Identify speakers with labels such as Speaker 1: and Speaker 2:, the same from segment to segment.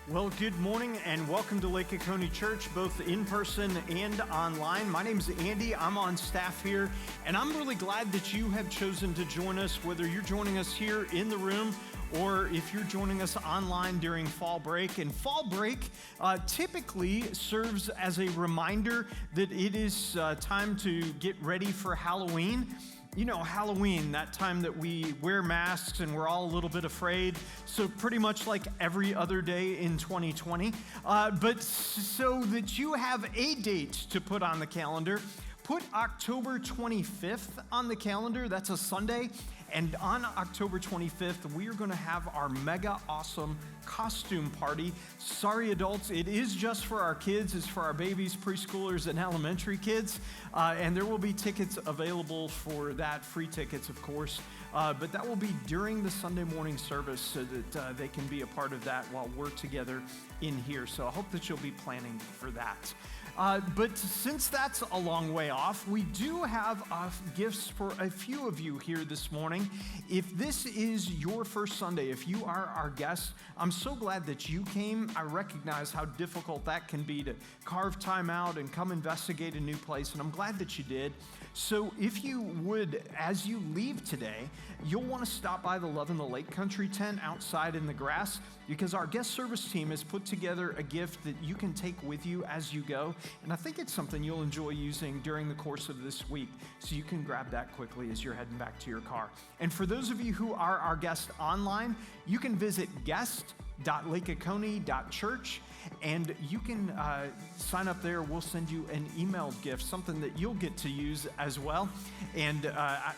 Speaker 1: Well, good morning and welcome to Lake Oconee Church, both in person and online. My name's Andy. I'm on staff here, and I'm really glad that you have chosen to join us, whether you're joining us here in the room or if you're joining us online during fall break. And fall break typically serves as a reminder that it is time to get ready for Halloween. You know, Halloween, that time that we wear masks and we're all a little bit afraid. So pretty much like every other day in 2020. But so that you have a date to put on the calendar, put October 25th on the calendar. That's a Sunday. And on October 25th, we are going to have our mega awesome costume party. Sorry, adults, it is just for our kids. It's for our babies, preschoolers, and elementary kids. And there will be tickets available for that, free tickets, of course. But that will be during the Sunday morning service so that they can be a part of that while we're together in here. So I hope that you'll be planning for that. But since that's a long way off, we do have gifts for a few of you here this morning. If this is your first Sunday, if you are our guest, I'm so glad that you came. I recognize how difficult that can be to carve time out and come investigate a new place, and I'm glad that you did. So if you would, as you leave today, you'll want to stop by the Love in the Lake Country tent outside in the grass, because our guest service team has put together a gift that you can take with you as you go. And I think it's something you'll enjoy using during the course of this week. So you can grab that quickly as you're heading back to your car. And for those of you who are our guests online, you can visit guest.lakeoconee.church. And you can sign up there. We'll send you an emailed gift, something that you'll get to use as well. And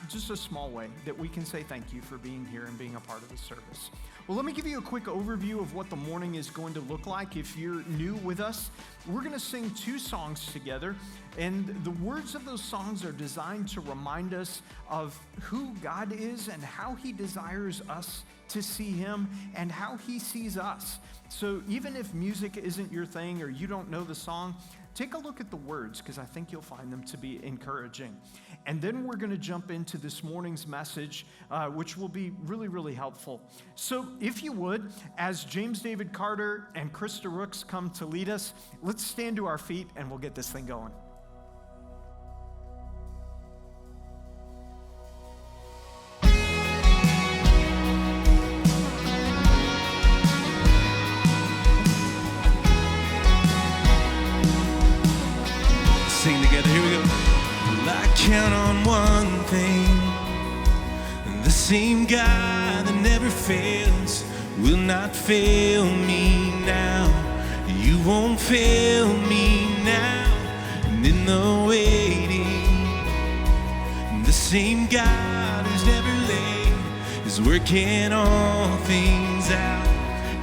Speaker 1: just a small way that we can say thank you for being here and being a part of the service. Well, let me give you a quick overview of what the morning is going to look like. If you're new with us, we're going to sing two songs together. And the words of those songs are designed to remind us of who God is and how He desires us to see Him and how He sees us. So even if music isn't your thing or you don't know the song, take a look at the words, because I think you'll find them to be encouraging. And then we're going to jump into this morning's message, which will be really, really helpful. So if you would, as James David Carter and Krista Rooks come to lead us, let's stand to our feet and we'll get this thing going.
Speaker 2: Sing together, here we go. Well, I count on one thing, the same God that never fails will not fail me now. You won't fail me now. And in the waiting, the same God who's never late is working all things out.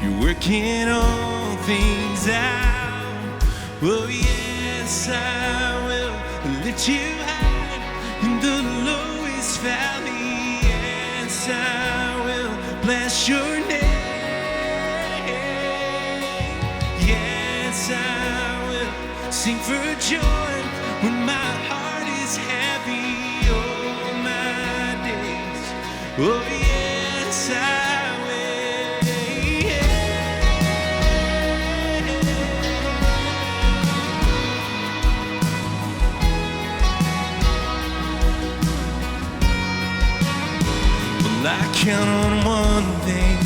Speaker 2: You're working all things out. Oh yes, I will lift you high in the lowest valley. Yes, I will bless your name. Yes, I will sing for joy when my heart is heavy all my days. Oh yes, I will. I count on one thing,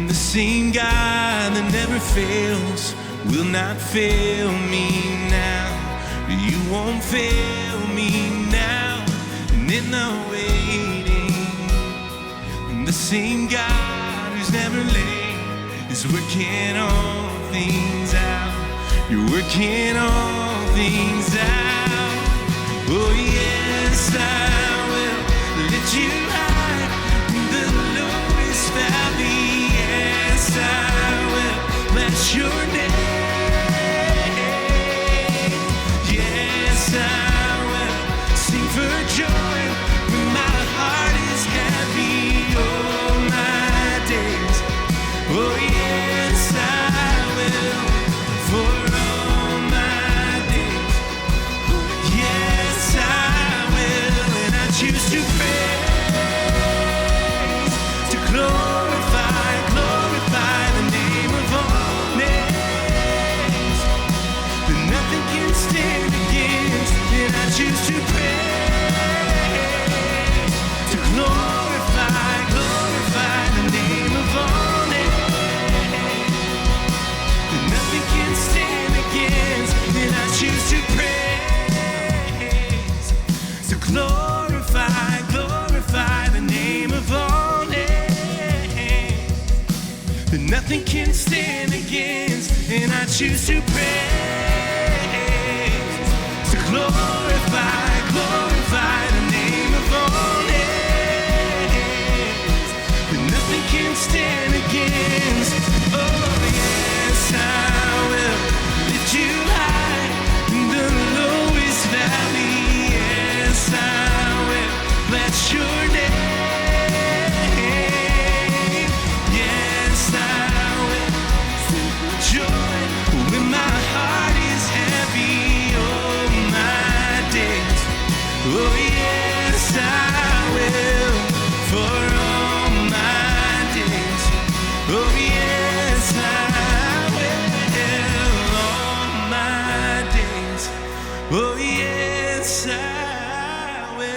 Speaker 2: the same God that never fails will not fail me now. You won't fail me now. And in the waiting, the same God who's never late is working all things out. You're working all things out. Oh yes, I will lift you high in the lowest valley. Yes, I will bless your name. Yes, I will sing for joy when my heart is heavy all my days. Oh yes, I will for all my days. Yes, I will, and I choose to pray. nothing can stand against, and I choose to praise, to glorify the name of all names, that nothing can stand against. Oh yes, I will lift you high in the lowest valley. Yes, I will bless your name. Yes, I will sing for joy when my heart is heavy. Oh, my days. Oh, yes, I will for all my days. Oh, yes, I will all my days. Oh, yes, I will.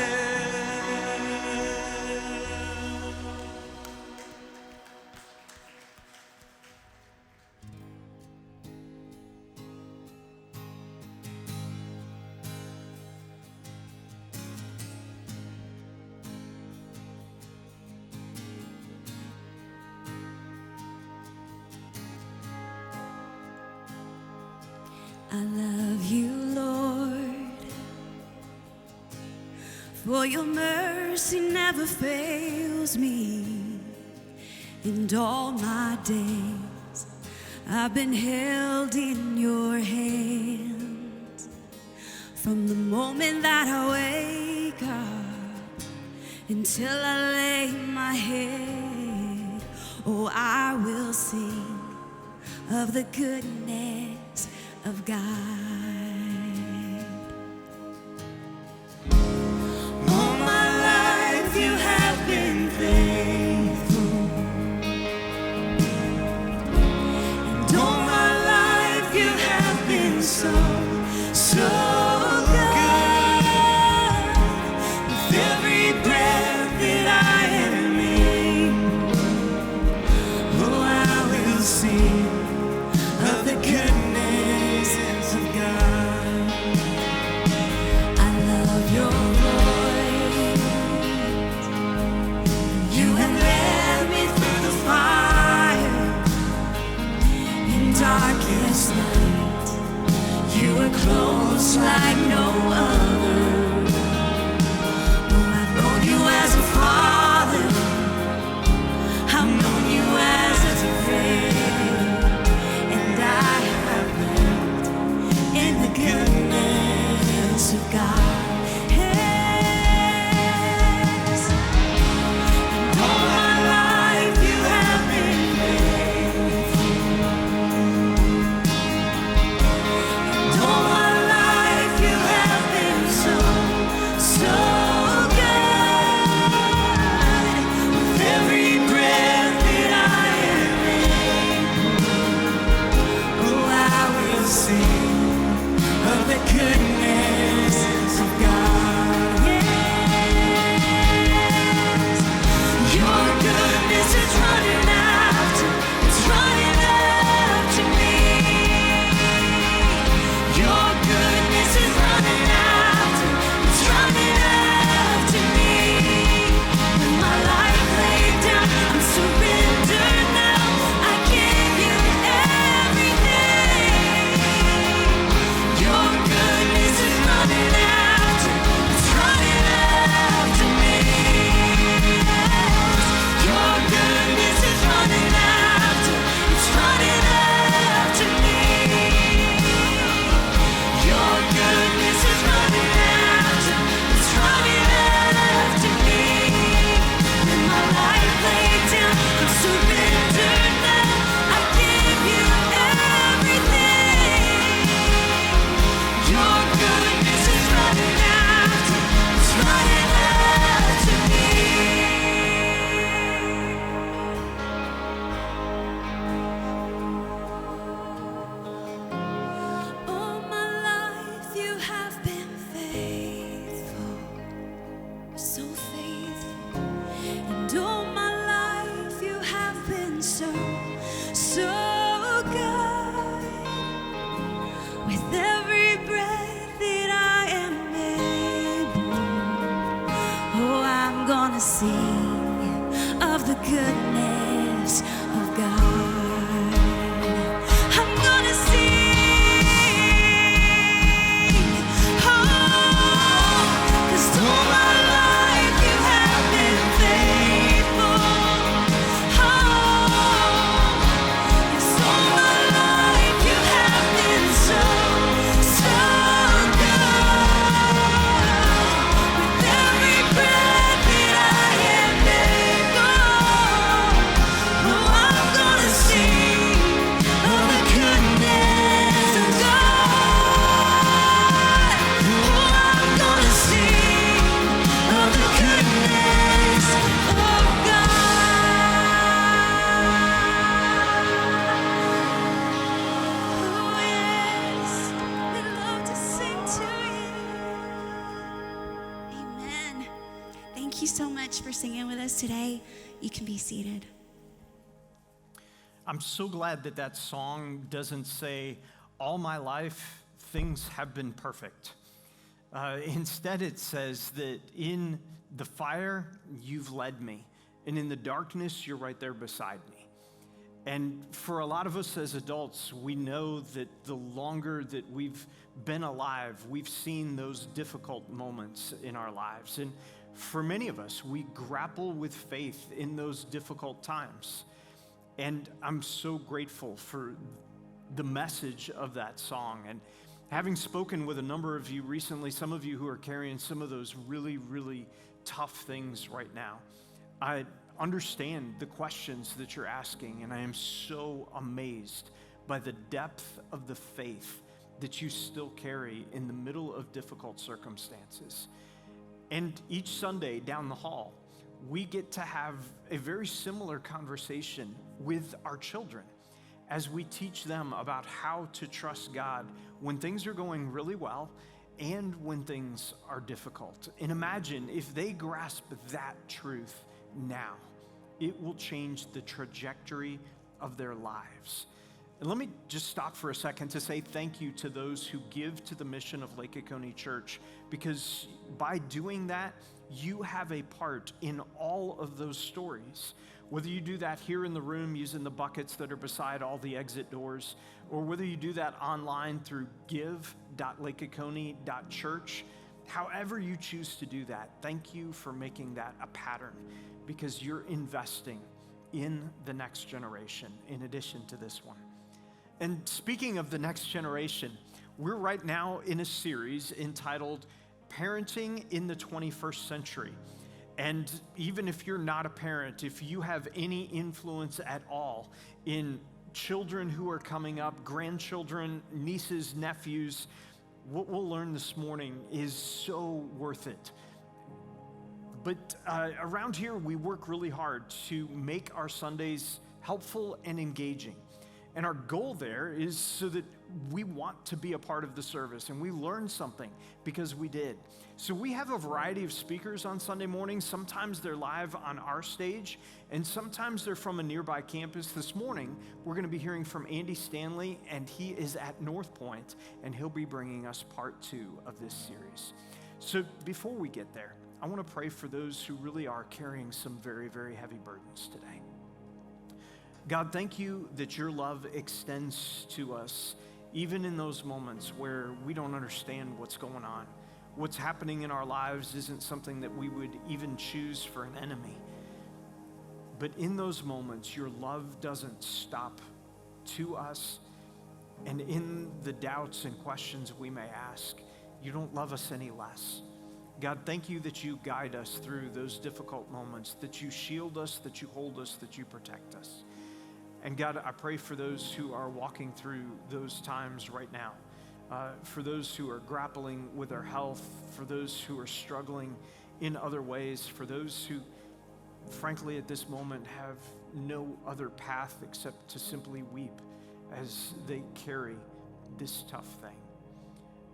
Speaker 3: I love you, Lord, for your mercy never fails me. And all my days I've been held in your hands. From the moment that I wake up until I lay my head, oh, I will sing of the goodness of God. All my life you have been faithful, and all my life you have been so good. With every breath that I am able, oh, I will sing of the goodness of God. I love your voice. You have led me through the fire in darkest night. You are close like no other. Oh, I've known you as a father. I've known you as a friend. And I have lived in the goodness of God. Yes. And all my life you have been faithful. And all my life you have been so good. With every breath that I am able, oh, I will sing of the goodness of God. Yes. Your goodness is running after, it's running after me. Your goodness is running after, it's running after me. With my life laid down, I'm surrendered now. I give you everything. Your goodness is running after, it's running after me. Your goodness is running after, it's running after me. Your goodness is running after, it's running after me. With my life laid down, I'm surrendered now. I give you everything. Your goodness is running after, it's running after me. All my life you have been faithful, so faithful. And all my life you have been so good. With every breath that I am able, oh, I'm gonna sing of the goodness of God. singing with us today, you can be seated.
Speaker 1: I'm so glad that that song doesn't say, all my life, things have been perfect. Instead, it says that in the fire, you've led me. And in the darkness, you're right there beside me. And for a lot of us as adults, we know that the longer that we've been alive, we've seen those difficult moments in our lives. And for many of us, we grapple with faith in those difficult times. And I'm so grateful for the message of that song. And having spoken with a number of you recently, some of you who are carrying some of those really, really tough things right now, I understand the questions that you're asking, and I am so amazed by the depth of the faith that you still carry in the middle of difficult circumstances. And each Sunday down the hall, we get to have a very similar conversation with our children as we teach them about how to trust God when things are going really well and when things are difficult. And imagine if they grasp that truth now, it will change the trajectory of their lives. And let me just stop for a second to say thank you to those who give to the mission of Lake Oconee Church, because by doing that, you have a part in all of those stories. Whether you do that here in the room using the buckets that are beside all the exit doors, or whether you do that online through give.lakeoconee.church, however you choose to do that, thank you for making that a pattern, because you're investing in the next generation in addition to this one. And speaking of the next generation, we're right now in a series entitled Parenting in the 21st Century. And even if you're not a parent, if you have any influence at all in children who are coming up, grandchildren, nieces, nephews, what we'll learn this morning is so worth it. But around here, we work really hard to make our Sundays helpful and engaging. And our goal there is so that we want to be a part of the service and we learn something because we did. So we have a variety of speakers on Sunday mornings. Sometimes they're live on our stage and sometimes they're from a nearby campus. This morning, we're going to be hearing from Andy Stanley, and he is at North Point, and he'll be bringing us part 2 of this series. So before we get there, I want to pray for those who really are carrying some very, very heavy burdens today. God, thank you that your love extends to us, even in those moments where we don't understand what's going on. What's happening in our lives isn't something that we would even choose for an enemy. But in those moments, your love doesn't stop to us. And in the doubts and questions we may ask, you don't love us any less. God, thank you that you guide us through those difficult moments, that you shield us, that you hold us, that you protect us. And God, I pray for those who are walking through those times right now, for those who are grappling with their health, for those who are struggling in other ways, for those who, frankly, at this moment have no other path except to simply weep as they carry this tough thing.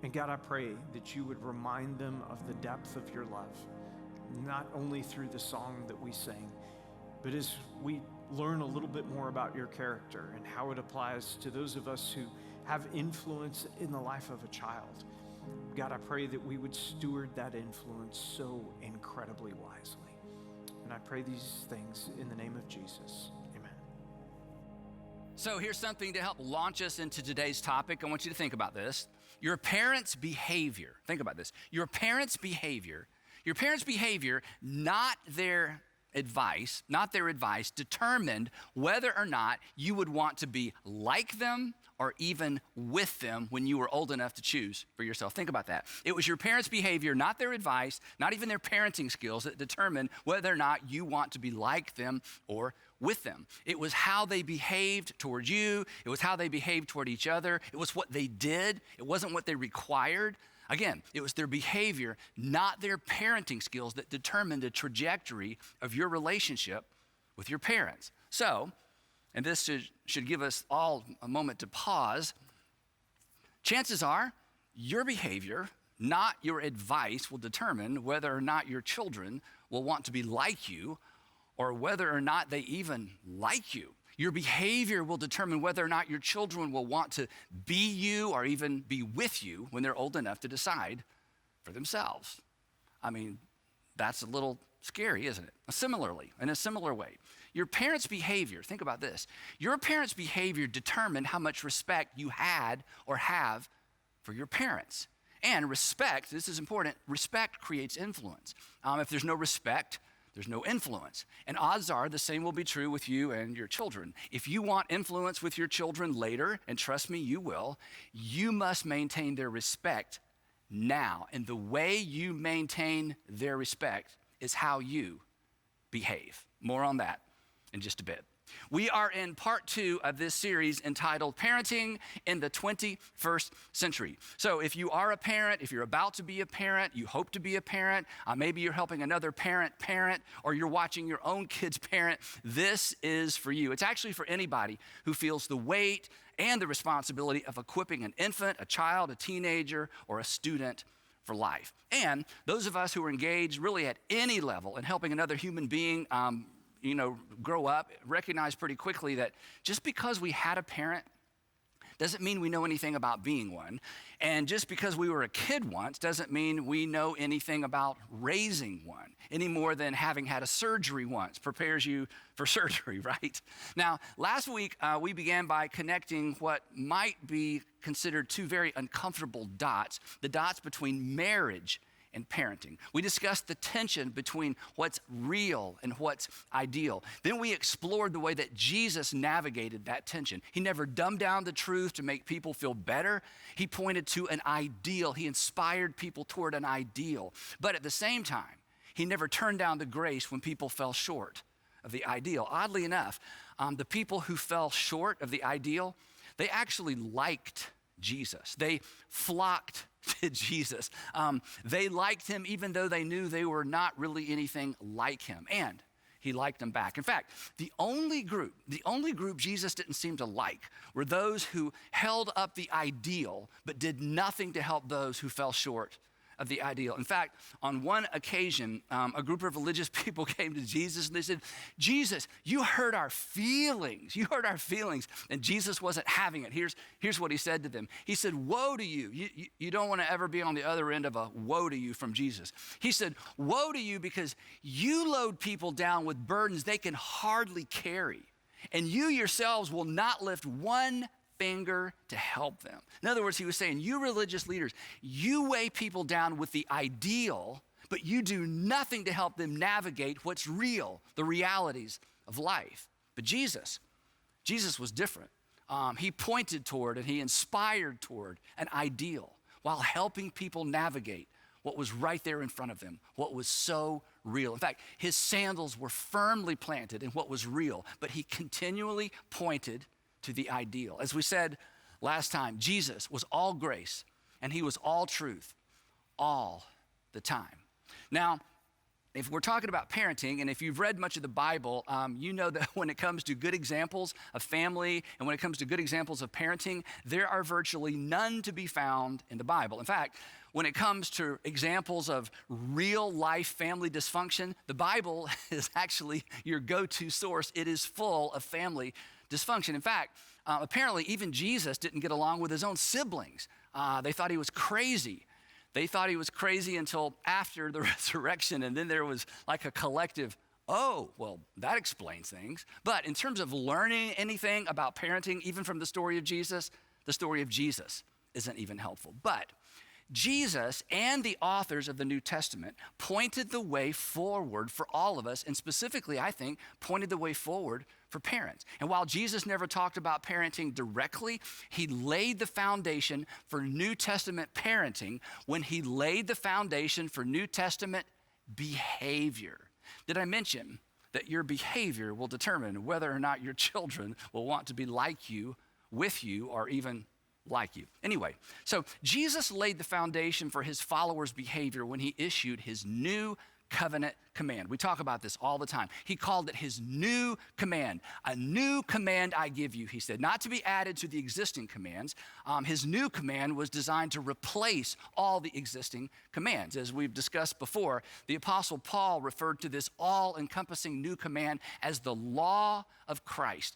Speaker 1: And God, I pray that you would remind them of the depth of your love, not only through the song that we sing, but as we learn a little bit more about your character and how it applies to those of us who have influence in the life of a child. God, I pray that we would steward that influence so incredibly wisely. And I pray these things in the name of Jesus. Amen.
Speaker 4: So here's something to help launch us into today's topic. I want you to think about this. Your parents' behavior, think about this. Your parents' behavior, not their advice, determined whether or not you would want to be like them or even with them when you were old enough to choose for yourself. Think about that. It was your parents' behavior, not their advice, not even their parenting skills, that determined whether or not you want to be like them or with them. It was how they behaved toward you. It was how they behaved toward each other. It was what they did. It wasn't what they required. Again, it was their behavior, not their parenting skills, that determined the trajectory of your relationship with your parents. So, and this should give us all a moment to pause, chances are your behavior not your advice will determine whether or not your children will want to be like you or whether or not they even like you. Your behavior will determine whether or not your children will want to be you or even be with you when they're old enough to decide for themselves. I mean, that's a little scary, isn't it? Similarly, in a similar way, your parents' behavior, think about this. Your parents' behavior determined how much respect you had or have for your parents. And respect, this is important, respect creates influence. If there's no respect, there's no influence. And odds are the same will be true with you and your children. If you want influence with your children later, and trust me, you will, you must maintain their respect now. And the way you maintain their respect is how you behave. More on that in just a bit. We are in part 2 of this series entitled Parenting in the 21st Century. So if you are a parent, if you're about to be a parent, you hope to be a parent, maybe you're helping another parent, or you're watching your own kids parent, this is for you. It's actually for anybody who feels the weight and the responsibility of equipping an infant, a child, a teenager, or a student for life. And those of us who are engaged really at any level in helping another human being grow up, recognize pretty quickly that just because we had a parent doesn't mean we know anything about being one. And just because we were a kid once doesn't mean we know anything about raising one, any more than having had a surgery once prepares you for surgery, right? Now, last week, we began by connecting what might be considered 2 very uncomfortable dots, the dots between marriage and parenting. We discussed the tension between what's real and what's ideal. Then we explored the way that Jesus navigated that tension. He never dumbed down the truth to make people feel better. He pointed to an ideal. He inspired people toward an ideal. But at the same time, he never turned down the grace when people fell short of the ideal. Oddly enough, the people who fell short of the ideal, they actually liked Jesus. They flocked to Jesus. They liked him even though they knew they were not really anything like him. And he liked them back. In fact, the only group Jesus didn't seem to like were those who held up the ideal but did nothing to help those who fell short of the ideal. In fact, on one occasion, a group of religious people came to Jesus and they said, Jesus, you hurt our feelings. You hurt our feelings. And Jesus wasn't having it. Here's what he said to them. He said, woe to you. You don't want to ever be on the other end of a woe to you from Jesus. He said, woe to you because you load people down with burdens they can hardly carry. And you yourselves will not lift one finger to help them. In other words, he was saying, you religious leaders, you weigh people down with the ideal, but you do nothing to help them navigate what's real, the realities of life. But Jesus was different. He pointed toward and he inspired toward an ideal while helping people navigate what was right there in front of them, what was so real. In fact, his sandals were firmly planted in what was real, but he continually pointed to the ideal. As we said last time, Jesus was all grace and he was all truth all the time. Now, if we're talking about parenting, and if you've read much of the Bible, you know that when it comes to good examples of family and when it comes to good examples of parenting, there are virtually none to be found in the Bible. In fact, when it comes to examples of real life family dysfunction, the Bible is actually your go-to source. It is full of family dysfunction. In fact, apparently even Jesus didn't get along with his own siblings. They thought he was crazy. They thought he was crazy until after the resurrection, and then there was like a collective, oh, well, that explains things. But in terms of learning anything about parenting, even from the story of Jesus isn't even helpful. But Jesus and the authors of the New Testament pointed the way forward for all of us, and specifically, I think, pointed the way forward for parents. And while Jesus never talked about parenting directly, he laid the foundation for New Testament parenting when he laid the foundation for New Testament behavior. Did I mention that your behavior will determine whether or not your children will want to be like you, with you, or even like you? Anyway, so Jesus laid the foundation for his followers' behavior when he issued his new covenant command. We talk about this all the time. He called it his new command. A new command I give you, he said, not to be added to the existing commands. His new command was designed to replace all the existing commands. As we've discussed before, the Apostle Paul referred to this all-encompassing new command as the law of Christ,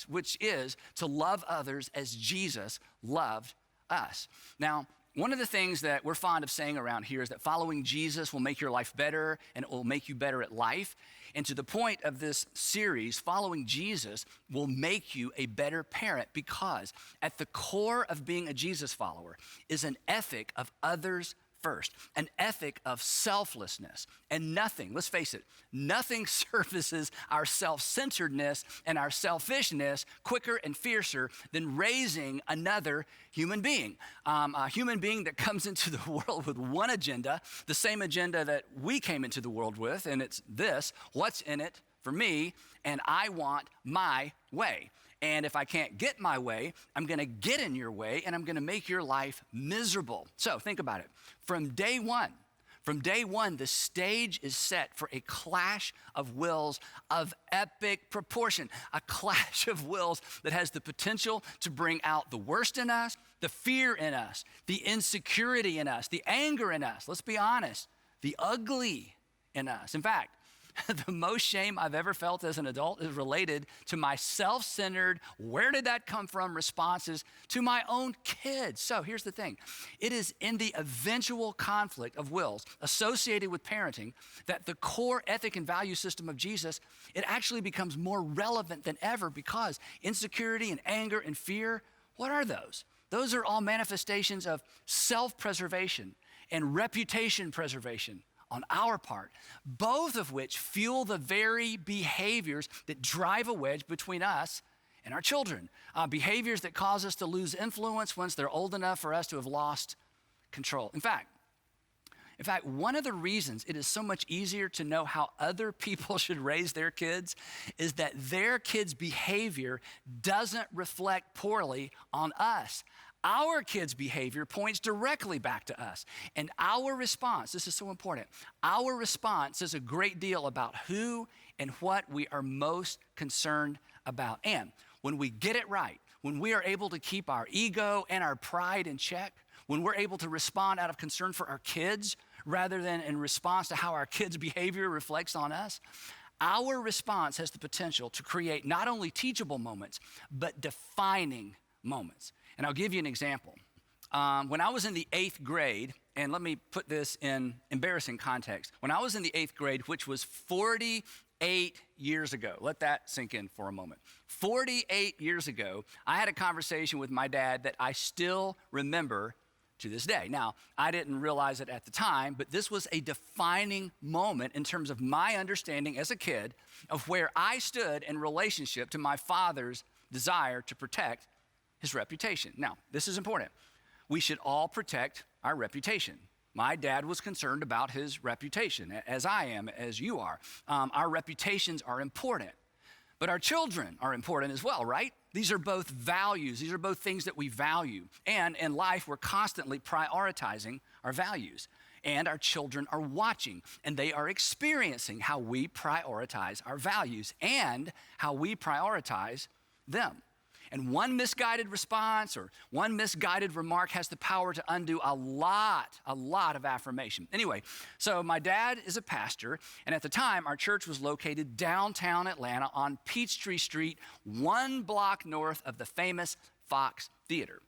Speaker 4: which is to love others as Jesus loved us. Now, one of the things that we're fond of saying around here is that following Jesus will make your life better and it will make you better at life. And to the point of this series, following Jesus will make you a better parent, because at the core of being a Jesus follower is an ethic of others first, an ethic of selflessness. And nothing, let's face it, nothing services our self-centeredness and our selfishness quicker and fiercer than raising another human being. A human being that comes into the world with one agenda, the same agenda that we came into the world with, and it's this: what's in it for me, and I want my way. And if I can't get my way, I'm gonna get in your way and I'm gonna make your life miserable. So think about it. From day one, the stage is set for a clash of wills of epic proportion, a clash of wills that has the potential to bring out the worst in us, the fear in us, the insecurity in us, the anger in us, let's be honest, the ugly in us. In fact, the most shame I've ever felt as an adult is related to my self-centered, where did that come from responses to my own kids. So here's the thing. It is in the eventual conflict of wills associated with parenting that the core ethic and value system of Jesus, it actually becomes more relevant than ever, because insecurity and anger and fear, what are those? Those are all manifestations of self-preservation and reputation preservation on our part, both of which fuel the very behaviors that drive a wedge between us and our children. Behaviors that cause us to lose influence once they're old enough for us to have lost control. In fact, one of the reasons it is so much easier to know how other people should raise their kids is that their kids' behavior doesn't reflect poorly on us. Our kids' behavior points directly back to us. And our response, this is so important, our response says a great deal about who and what we are most concerned about. And when we get it right, when we are able to keep our ego and our pride in check, when we're able to respond out of concern for our kids rather than in response to how our kids' behavior reflects on us, our response has the potential to create not only teachable moments, but defining moments. And I'll give you an example. When I was in the 8th grade, and let me put this in embarrassing context. When I was in the 8th grade, which was 48 years ago, let that sink in for a moment. 48 years ago, I had a conversation with my dad that I still remember to this day. Now, I didn't realize it at the time, but this was a defining moment in terms of my understanding as a kid of where I stood in relationship to my father's desire to protect his reputation. Now, this is important. We should all protect our reputation. My dad was concerned about his reputation, as I am, as you are. Our reputations are important, but our children are important as well, right? These are both values. These are both things that we value. And in life, we're constantly prioritizing our values. And our children are watching, and they are experiencing how we prioritize our values and how we prioritize them. And one misguided response or one misguided remark has the power to undo a lot of affirmation. Anyway, so my dad is a pastor, and at the time, our church was located downtown Atlanta on Peachtree Street, 1 block north of the famous Fox Theater.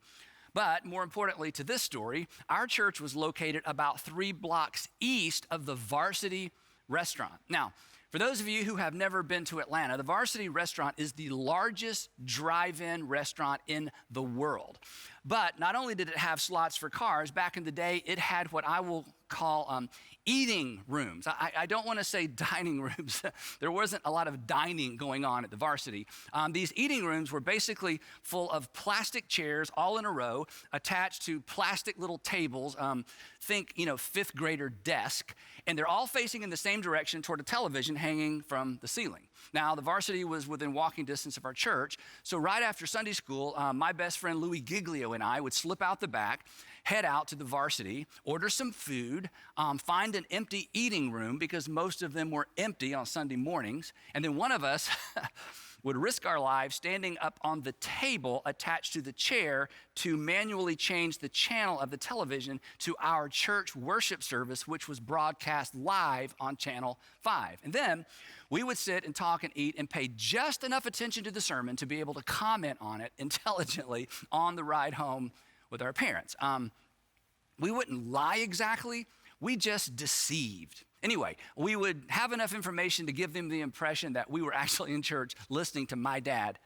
Speaker 4: But more importantly to this story, our church was located about 3 blocks east of the Varsity Restaurant. Now, for those of you who have never been to Atlanta, the Varsity Restaurant is the largest drive-in restaurant in the world. But not only did it have slots for cars, back in the day, it had what I will call eating rooms. I don't want to say dining rooms. There wasn't a lot of dining going on at the Varsity. These eating rooms were basically full of plastic chairs all in a row attached to plastic little tables. Think, 5th grader desk. And they're all facing in the same direction toward a television hanging from the ceiling. Now, the Varsity was within walking distance of our church. So right after Sunday school, my best friend Louis Giglio and I would slip out the back, head out to the Varsity, order some food, find an empty eating room because most of them were empty on Sunday mornings. And then one of us would risk our lives standing up on the table attached to the chair to manually change the channel of the television to our church worship service, which was broadcast live on Channel 5. And then we would sit and talk and eat and pay just enough attention to the sermon to be able to comment on it intelligently on the ride home with our parents. We wouldn't lie exactly, we just deceived. Anyway, we would have enough information to give them the impression that we were actually in church listening to my dad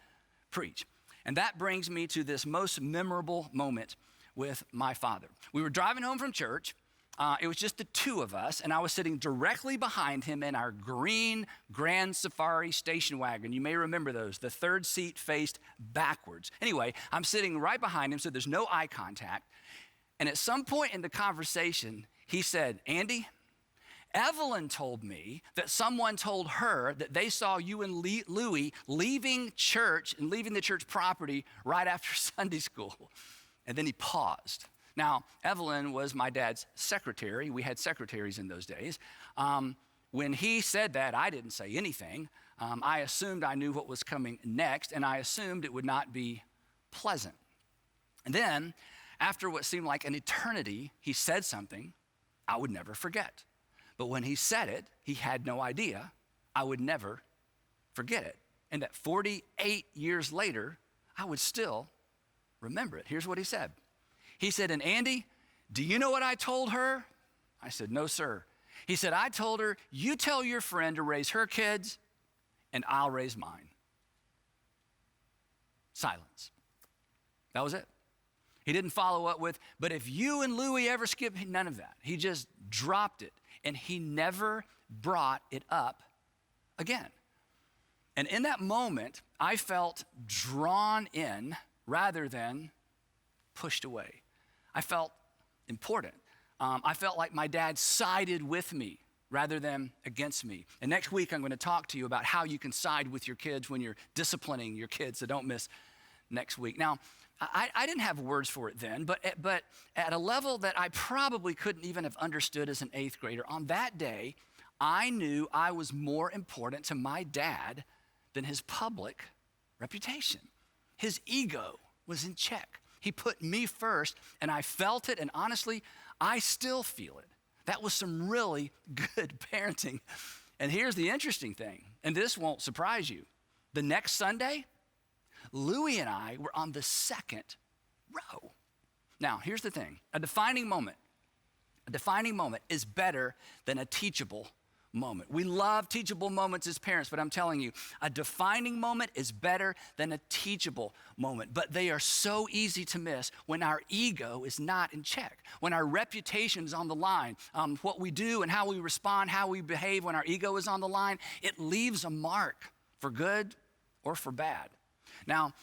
Speaker 4: preach. And that brings me to this most memorable moment with my father. We were driving home from church. It was just the two of us, and I was sitting directly behind him in our green Grand Safari station wagon. You may remember those. The third seat faced backwards. Anyway, I'm sitting right behind him, so there's no eye contact. And at some point in the conversation, he said, "Andy, Evelyn told me that someone told her that they saw you and Louie leaving church and leaving the church property right after Sunday school." And then he paused. Now, Evelyn was my dad's secretary. We had secretaries in those days. When he said that, I didn't say anything. I assumed I knew what was coming next, and I assumed it would not be pleasant. And then, after what seemed like an eternity, he said something I would never forget. But when he said it, he had no idea I would never forget it. And that 48 years later, I would still remember it. Here's what he said. He said, "And Andy, do you know what I told her?" I said, "No, sir." He said, "I told her, you tell your friend to raise her kids, and I'll raise mine." Silence. That was it. He didn't follow up with, "But if you and Louie ever skip," none of that. He just dropped it, and he never brought it up again. And in that moment, I felt drawn in rather than pushed away. I felt important. I felt like my dad sided with me rather than against me. And next week, I'm going to talk to you about how you can side with your kids when you're disciplining your kids, so don't miss next week. Now, I didn't have words for it then, but at a level that I probably couldn't even have understood as an 8th grader, on that day, I knew I was more important to my dad than his public reputation. His ego was in check. He put me first, and I felt it, and honestly, I still feel it. That was some really good parenting. And here's the interesting thing, and this won't surprise you. The next Sunday, Louie and I were on the second row. Now, here's the thing. A defining moment is better than a teachable moment. We love teachable moments as parents, but I'm telling you, a defining moment is better than a teachable moment. But they are so easy to miss when our ego is not in check, when our reputation is on the line. What we do and how we respond, how we behave when our ego is on the line, it leaves a mark for good or for bad. Now,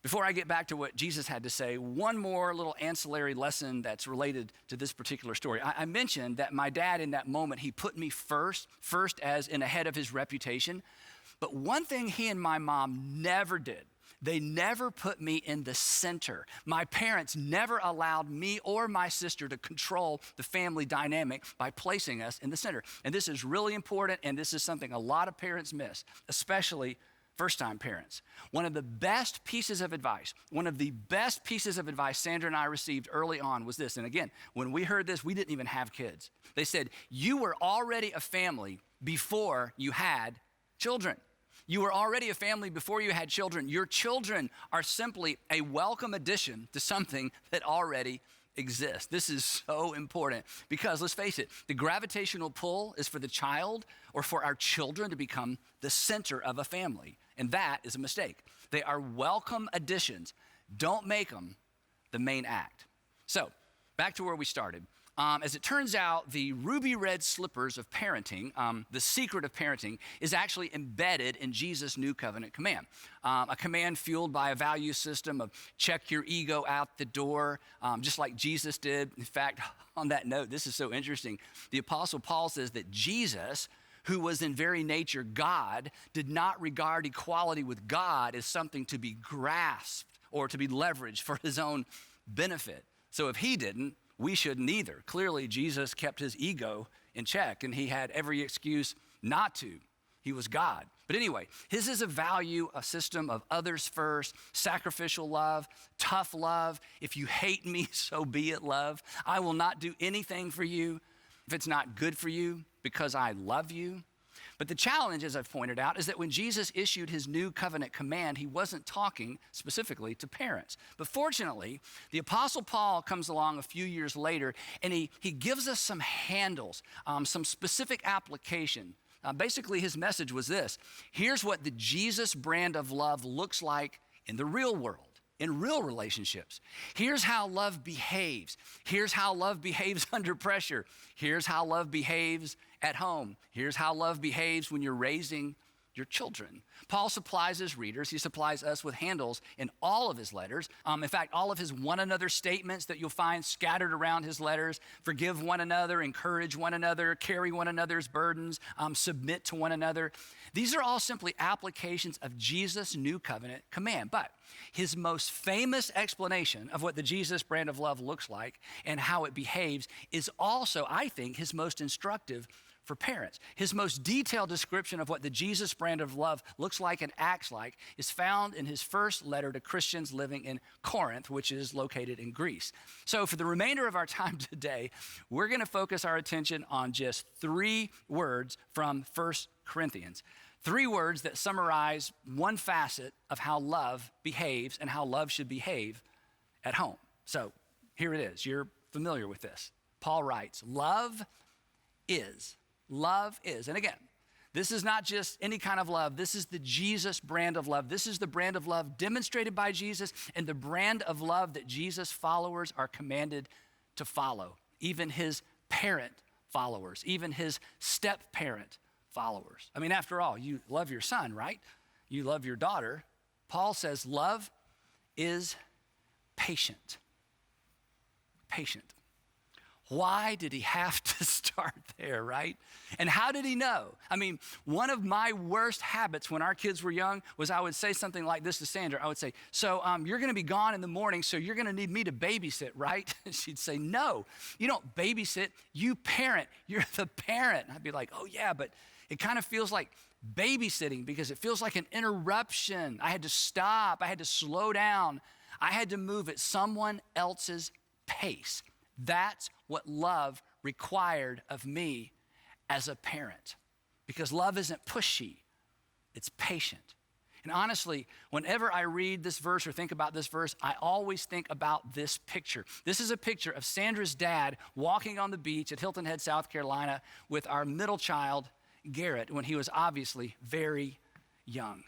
Speaker 4: before I get back to what Jesus had to say, one more little ancillary lesson that's related to this particular story. I mentioned that my dad in that moment, he put me first as in ahead of his reputation. But one thing he and my mom never did, they never put me in the center. My parents never allowed me or my sister to control the family dynamic by placing us in the center. And this is really important, and this is something a lot of parents miss, especially first-time parents. One of the best pieces of advice Sandra and I received early on was this. And again, when we heard this, we didn't even have kids. They said, you were already a family before you had children. You were already a family before you had children. Your children are simply a welcome addition to something that already exists. This is so important because let's face it, the gravitational pull is for the child or for our children to become the center of a family. And that is a mistake. They are welcome additions. Don't make them the main act. So back to where we started. As it turns out, the ruby red slippers of parenting, the secret of parenting, is actually embedded in Jesus' new covenant command. A command fueled by a value system of check your ego out the door, just like Jesus did. In fact, on that note, this is so interesting. The Apostle Paul says that Jesus, who was in very nature God, did not regard equality with God as something to be grasped or to be leveraged for his own benefit. So if he didn't, we shouldn't either. Clearly, Jesus kept his ego in check, and he had every excuse not to. He was God. But anyway, his is a system of others first, sacrificial love, tough love. If you hate me, so be it, love. I will not do anything for you if it's not good for you because I love you. But the challenge, as I've pointed out, is that when Jesus issued his new covenant command, he wasn't talking specifically to parents. But fortunately, the Apostle Paul comes along a few years later, and he gives us some handles, some specific application. Basically, his message was this: here's what the Jesus brand of love looks like in the real world, in real relationships. Here's how love behaves. Here's how love behaves under pressure. Here's how love behaves at home. Here's how love behaves when you're raising your children. Paul supplies his readers, he supplies us with handles in all of his letters. In fact, all of his one another statements that you'll find scattered around his letters: forgive one another, encourage one another, carry one another's burdens, submit to one another. These are all simply applications of Jesus' new covenant command. But his most famous explanation of what the Jesus brand of love looks like and how it behaves is also, I think, his most instructive for parents. His most detailed description of what the Jesus brand of love looks like and acts like is found in his first letter to Christians living in Corinth, which is located in Greece. So for the remainder of our time today, we're going to focus our attention on just 3 words from 1 Corinthians. 3 words that summarize one facet of how love behaves and how love should behave at home. So here it is. You're familiar with this. Paul writes, love is. Love is. And again, this is not just any kind of love. This is the Jesus brand of love. This is the brand of love demonstrated by Jesus and the brand of love that Jesus' followers are commanded to follow. Even his parent followers, even his step-parent followers. I mean, after all, you love your son, right? You love your daughter. Paul says love is patient. Patient. Why did he have to start there, right? And how did he know? I mean, one of my worst habits when our kids were young was I would say something like this to Sandra. I would say, so you're going to be gone in the morning, so you're going to need me to babysit, right? She'd say, no, you don't babysit, you parent. You're the parent. And I'd be like, oh yeah, but it kind of feels like babysitting because it feels like an interruption. I had to stop. I had to slow down. I had to move at someone else's pace. That's what love required of me as a parent, because love isn't pushy, it's patient. And honestly, whenever I read this verse or think about this verse, I always think about this picture. This is a picture of Sandra's dad walking on the beach at Hilton Head, South Carolina with our middle child, Garrett, when he was obviously very young.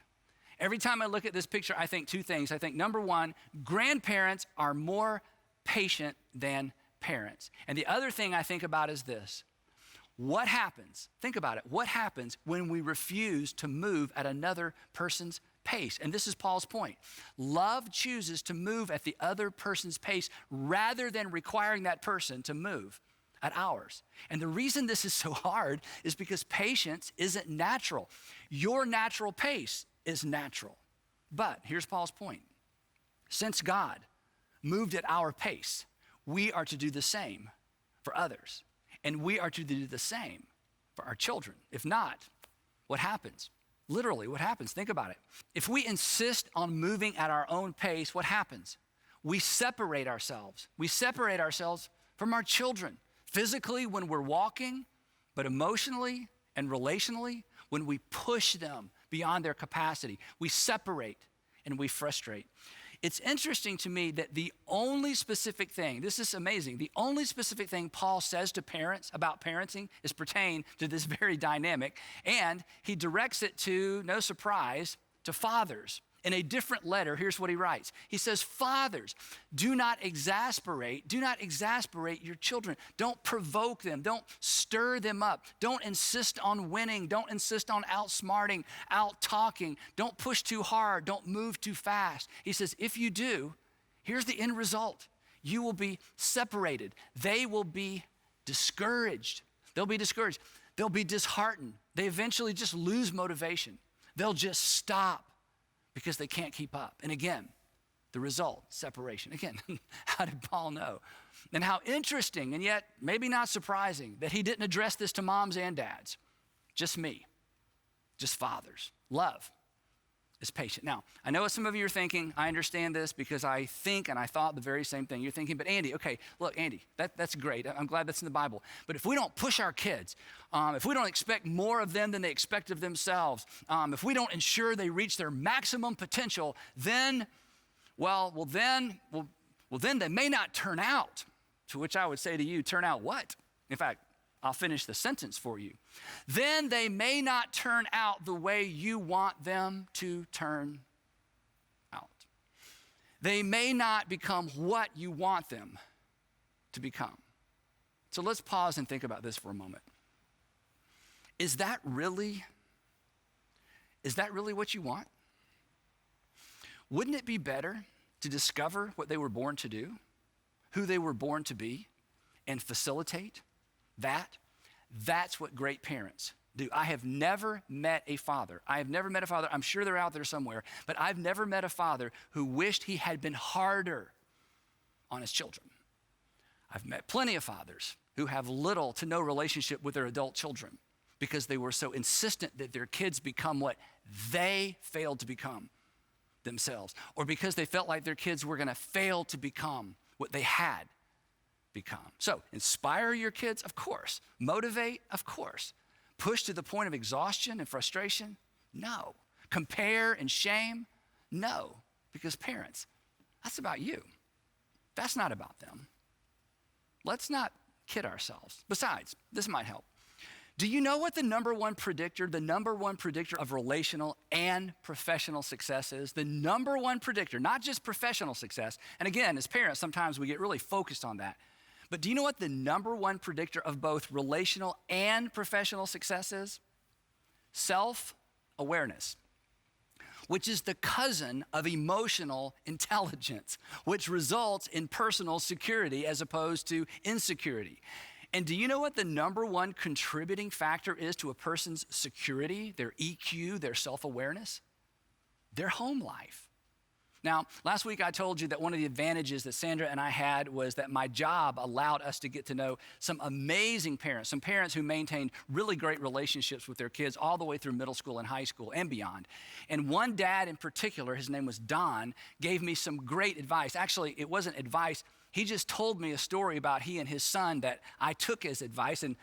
Speaker 4: Every time I look at this picture, I think 2 things. I think, number 1, grandparents are more patient than parents. And the other thing I think about is this: what happens, think about it, what happens when we refuse to move at another person's pace? And this is Paul's point. Love chooses to move at the other person's pace rather than requiring that person to move at ours. And the reason this is so hard is because patience isn't natural. Your natural pace is natural. But here's Paul's point. Since God moved at our pace, we are to do the same for others. And we are to do the same for our children. If not, what happens? Literally, what happens? Think about it. If we insist on moving at our own pace, what happens? We separate ourselves. We separate ourselves from our children. Physically, when we're walking, but emotionally and relationally, when we push them beyond their capacity, we separate and we frustrate. It's interesting to me that the only specific thing, this is amazing, the only specific thing Paul says to parents about parenting is pertain to this very dynamic, and he directs it to, no surprise, to fathers. In a different letter, here's what he writes. He says, fathers, do not exasperate your children. Don't provoke them. Don't stir them up. Don't insist on winning. Don't insist on outsmarting, out-talking. Don't push too hard. Don't move too fast. He says, if you do, here's the end result. You will be separated. They will be discouraged. They'll be discouraged. They'll be disheartened. They eventually just lose motivation. They'll just stop because they can't keep up. And again, The result, separation. Again, how did Paul know? And how interesting, and yet maybe not surprising, that he didn't address this to moms and dads. Just me, just fathers. Love is patient. Now, I know what some of you are thinking. I understand this because I think and I thought the very same thing. You're thinking, but Andy, okay, look, Andy, that's great. I'm glad that's in the Bible. But if we don't push our kids, if we don't expect more of them than they expect of themselves, if we don't ensure they reach their maximum potential, then, then they may not turn out. To which I would say to you, turn out what? In fact, I'll finish the sentence for you. Then they may not turn out the way you want them to turn out. They may not become what you want them to become. So let's pause and think about this for a moment. Is that really what you want? Wouldn't it be better to discover what they were born to do, who they were born to be, and facilitate that? That's what great parents do. I have never met a father. I'm sure they're out there somewhere, but I've never met a father who wished he had been harder on his children. I've met plenty of fathers who have little to no relationship with their adult children because they were so insistent that their kids become what they failed to become themselves, or because they felt like their kids were going to fail to become what they had become. So inspire your kids, of course. Motivate, of course. Push to the point of exhaustion and frustration? No. Compare and shame? No. Because parents, that's about you. That's not about them. Let's not kid ourselves. Besides, this might help. Do you know what the number one predictor of relational and professional success is? The number one predictor, not just professional success. And again, as parents, sometimes we get really focused on that. But do you know what the number one predictor of both relational and professional success is? Self-awareness, which is the cousin of emotional intelligence, which results in personal security as opposed to insecurity. And do you know what the number one contributing factor is to a person's security, their EQ, their self-awareness? Their home life. Now, last week I told you that one of the advantages that Sandra and I had was that my job allowed us to get to know some amazing parents, some parents who maintained really great relationships with their kids all the way through middle school and high school and beyond. And one dad in particular, his name was Don, gave me some great advice. Actually, it wasn't advice. He just told me a story about he and his son that I took as advice. And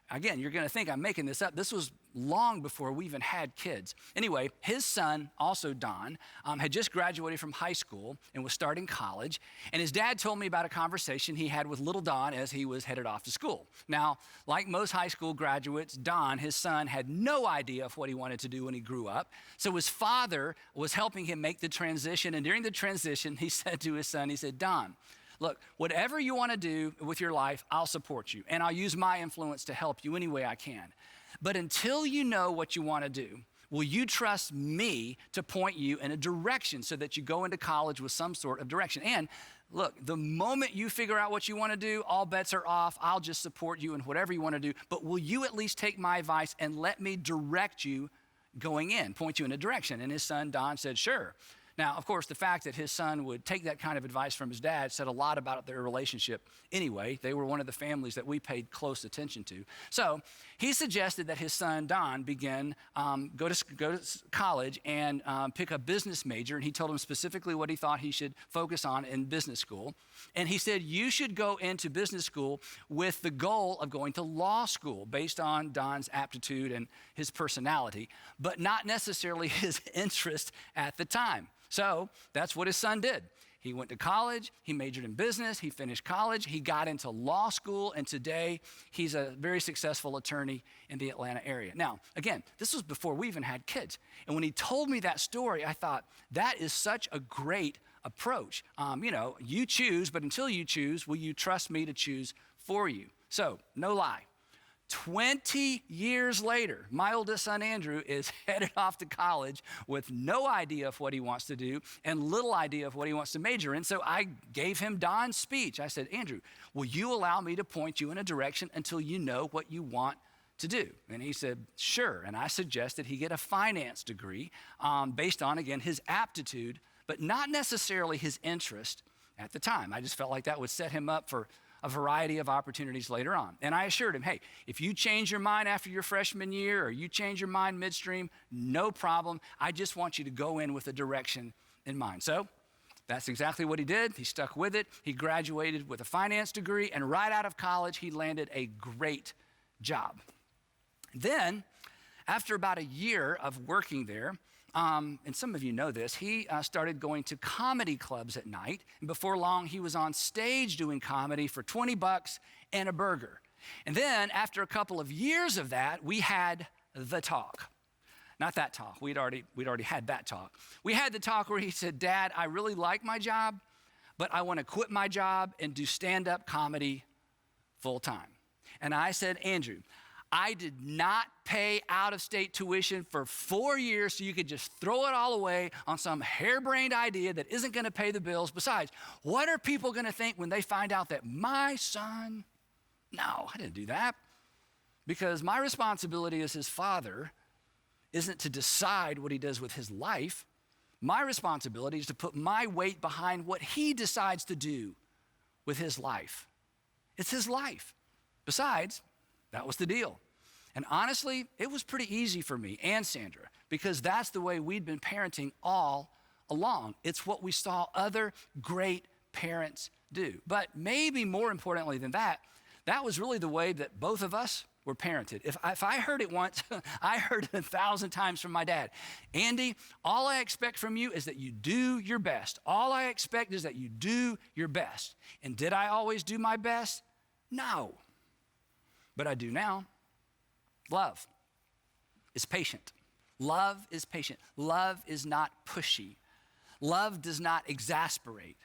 Speaker 4: again, you're going to think I'm making this up. This was long before we even had kids. Anyway, his son, also Don, had just graduated from high school and was starting college. And his dad told me about a conversation he had with little Don as he was headed off to school. Now, like most high school graduates, Don, his son, had no idea of what he wanted to do when he grew up. So his father was helping him make the transition. And during the transition, he said to his son, he said, Don, look, whatever you want to do with your life, I'll support you. And I'll use my influence to help you any way I can. But until you know what you want to do, will you trust me to point you in a direction so that you go into college with some sort of direction? And look, the moment you figure out what you want to do, all bets are off. I'll just support you in whatever you want to do. But will you at least take my advice and let me direct you going in, point you in a direction? And his son, Don, said, sure. Now, of course, the fact that his son would take that kind of advice from his dad said a lot about their relationship anyway. They were one of the families that we paid close attention to. So he suggested that his son, Don, begin, go to college and pick a business major. And he told him specifically what he thought he should focus on in business school. And he said, you should go into business school with the goal of going to law school based on Don's aptitude and his personality, but not necessarily his interest at the time. So that's what his son did. He went to college, he majored in business, he finished college, he got into law school, and today he's a very successful attorney in the Atlanta area. Now, again, this was before we even had kids. And when he told me that story, I thought, that is such a great approach. You choose, but until you choose, will you trust me to choose for you? So, no lie. 20 years later, my oldest son, Andrew, is headed off to college with no idea of what he wants to do and little idea of what he wants to major in. So I gave him Don's speech. I said, Andrew, will you allow me to point you in a direction until you know what you want to do? And he said, sure. And I suggested he get a finance degree based on, again, his aptitude, but not necessarily his interest at the time. I just felt like that would set him up for a variety of opportunities later on. And I assured him, hey, if you change your mind after your freshman year or you change your mind midstream, no problem. I just want you to go in with a direction in mind. So that's exactly what he did. He stuck with it. He graduated with a finance degree, and right out of college, he landed a great job. Then, after about a year of working there, and some of you know this, he started going to comedy clubs at night. And before long, he was on stage doing comedy for $20 and a burger. And then, after a couple of years of that, we had the talk. Not that talk. We'd already had that talk. We had the talk where he said, Dad, I really like my job, but I want to quit my job and do stand-up comedy full time. And I said, Andrew, I did not pay out-of-state tuition for 4 years so you could just throw it all away on some harebrained idea that isn't going to pay the bills. Besides, what are people going to think when they find out that my son... No, I didn't do that. Because my responsibility as his father isn't to decide what he does with his life. My responsibility is to put my weight behind what he decides to do with his life. It's his life. Besides, that was the deal. And honestly, it was pretty easy for me and Sandra because that's the way we'd been parenting all along. It's what we saw other great parents do. But maybe more importantly than that, that was really the way that both of us were parented. If I heard it once, I heard it 1,000 times from my dad. Andy, all I expect from you is that you do your best. All I expect is that you do your best. And did I always do my best? No. But I do now. Love is patient. Love is patient. Love is not pushy. Love does not exasperate.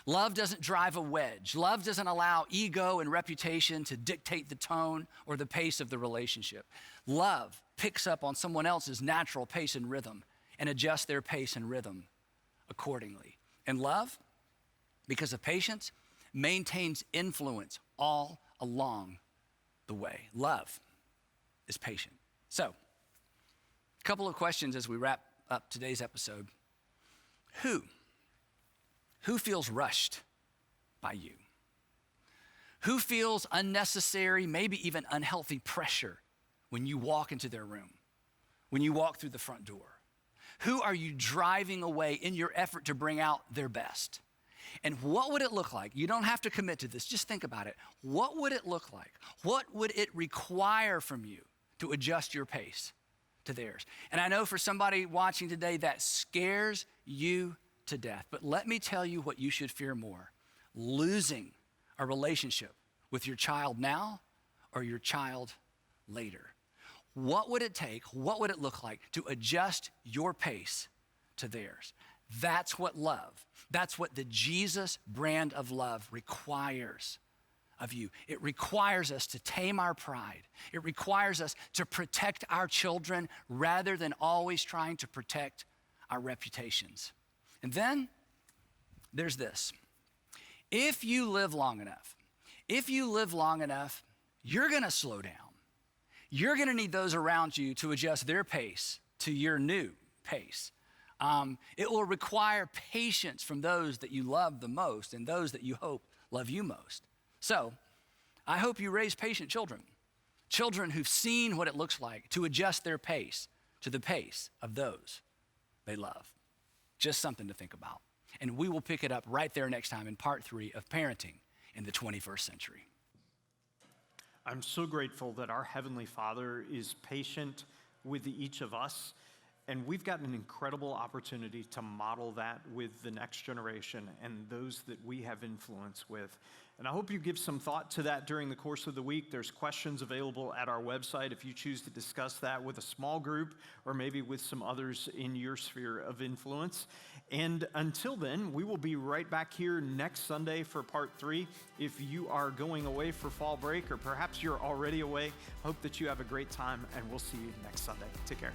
Speaker 4: Love doesn't drive a wedge. Love doesn't allow ego and reputation to dictate the tone or the pace of the relationship. Love picks up on someone else's natural pace and rhythm and adjusts their pace and rhythm accordingly. And love, because of patience, maintains influence all along the way. Love is patient. So, a couple of questions as we wrap up today's episode. Who feels rushed by you? Who feels unnecessary, maybe even unhealthy pressure when you walk into their room, when you walk through the front door? Who are you driving away in your effort to bring out their best? And what would it look like? You don't have to commit to this, just think about it. What would it look like? What would it require from you to adjust your pace to theirs? And I know for somebody watching today that scares you to death. But let me tell you what you should fear more: losing a relationship with your child now or your child later. What would it take? What would it look like to adjust your pace to theirs? That's what love, that's what the Jesus brand of love requires of you. It requires us to tame our pride. It requires us to protect our children rather than always trying to protect our reputations. And then there's this. If you live long enough, you're going to slow down. You're going to need those around you to adjust their pace to your new pace. It will require patience from those that you love the most and those that you hope love you most. So I hope you raise patient children, children who've seen what it looks like to adjust their pace to the pace of those they love. Just something to think about. And we will pick it up right there next time in part 3 of Parenting in the 21st Century.
Speaker 1: I'm so grateful that our Heavenly Father is patient with each of us, and we've got an incredible opportunity to model that with the next generation and those that we have influence with. And I hope you give some thought to that during the course of the week. There's questions available at our website if you choose to discuss that with a small group or maybe with some others in your sphere of influence. And until then, we will be right back here next Sunday for part 3. If you are going away for fall break or perhaps you're already away, hope that you have a great time, and we'll see you next Sunday. Take care.